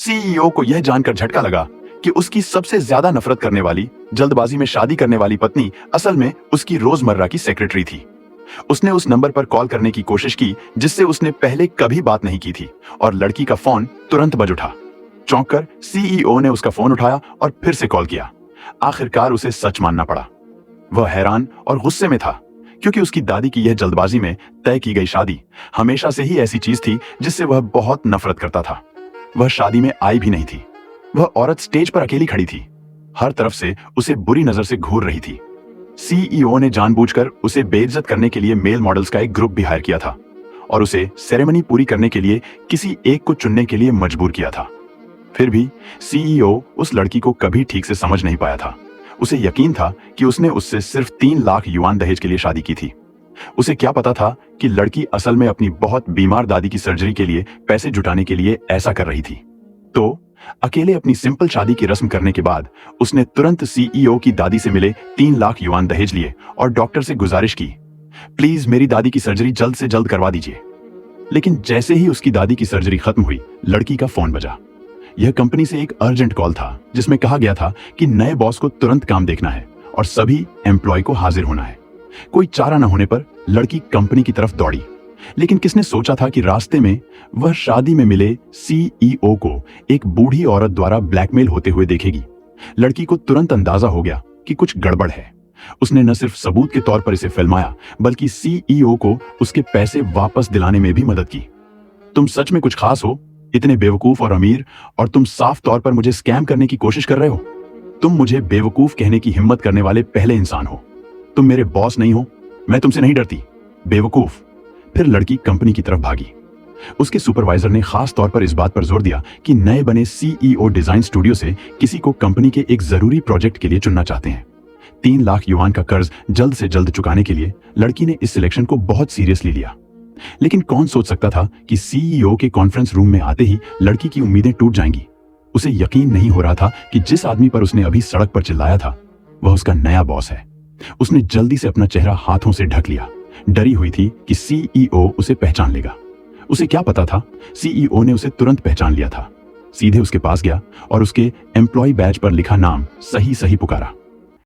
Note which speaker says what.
Speaker 1: CEO को यह जानकर झटका लगा कि उसकी सबसे ज्यादा नफरत करने वाली, जल्दबाजी में शादी करने वाली पत्नी असल में उसकी रोजमर्रा की सेक्रेटरी थी। उसने उस नंबर पर कॉल करने की कोशिश की जिससे उसने पहले कभी बात नहीं की थी, और लड़की का फोन तुरंत बज उठा। चौंककर सीईओ ने उसका फोन उठाया और फिर से कॉल किया। आखिरकार उसे सच मानना पड़ा। वह हैरान और गुस्से में था, क्योंकि उसकी दादी की यह जल्दबाजी में तय की गई शादी हमेशा से ही ऐसी चीज थी जिससे वह बहुत नफरत करता था। वह शादी में आई भी नहीं थी। वह औरत स्टेज पर अकेली खड़ी थी, हर तरफ से उसे बुरी नजर से घूर रही थी। सीईओ ने जानबूझकर उसे बेइज्जत करने के लिए मेल मॉडल्स का एक ग्रुप भी हायर किया था और उसे सेरेमनी पूरी करने के लिए किसी एक को चुनने के लिए मजबूर किया था। फिर भी सीईओ उस लड़की को कभी ठीक से समझ नहीं पाया था। उसे यकीन था कि उसने उससे सिर्फ 3 लाख युआन दहेज के लिए शादी की थी। उसे क्या पता था कि लड़की असल में अपनी बहुत बीमार दादी की सर्जरी के लिए पैसे जुटाने के लिए ऐसा कर रही थी। तो अकेले अपनी सिंपल शादी की रस्म करने के बाद उसने तुरंत सीईओ की दादी से मिले 3 लाख युआन दहेज लिए और डॉक्टर से गुजारिश की, प्लीज मेरी दादी की सर्जरी जल्द से जल्द करवा दीजिए। लेकिन जैसे ही उसकी दादी की सर्जरी खत्म हुई, लड़की का फोन बजा। यह कंपनी से एक अर्जेंट कॉल था जिसमें कहा गया था कि नए बॉस को तुरंत काम देखना है और सभी एम्प्लॉय को हाजिर होना है। कोई चारा न होने पर लड़की कंपनी की तरफ दौड़ी, लेकिन किसने सोचा था कि रास्ते में वह शादी में मिले सीईओ को एक बूढ़ी औरत द्वारा ब्लैकमेल होते हुए देखेगी। लड़की को तुरंत अंदाजा हो गया कि कुछ गड़बड़ है। उसने न सिर्फ सबूत के तौर पर इसे फिल्माया, बल्कि सीईओ को उसके पैसे वापस दिलाने में भी मदद की। तुम सच में कुछ खास हो, इतने बेवकूफ और अमीर, और तुम साफ तौर पर मुझे स्कैम करने की कोशिश कर रहे हो। तुम मुझे बेवकूफ कहने की हिम्मत करने वाले पहले इंसान हो। तुम मेरे बॉस नहीं हो, मैं तुमसे नहीं डरती, बेवकूफ। फिर लड़की कंपनी की तरफ भागी। उसके सुपरवाइजर ने खास तौर पर इस बात पर जोर दिया कि नए बने सीईओ डिजाइन स्टूडियो से किसी को कंपनी के एक जरूरी प्रोजेक्ट के लिए चुनना चाहते हैं। 3 लाख युआन का कर्ज जल्द से जल्द चुकाने के लिए लड़की ने इस सिलेक्शन को बहुत सीरियसली लिया। लेकिन कौन सोच सकता था कि सीईओ के कॉन्फ्रेंस रूम में आते ही लड़की की उम्मीदें टूट जाएंगी। उसे यकीन नहीं हो रहा था कि जिस आदमी पर उसने अभी सड़क पर चिल्लाया था वह उसका नया बॉस है। उसने जल्दी से अपना चेहरा हाथों से ढक लिया। डरी हुई थी कि सीईओ उसे पहचान लेगा। उसे क्या पता था, सीईओ ने उसे तुरंत पहचान लिया था। सीधे उसके पास गया और उसके एम्प्लॉय बैज पर लिखा नाम सही सही पुकारा।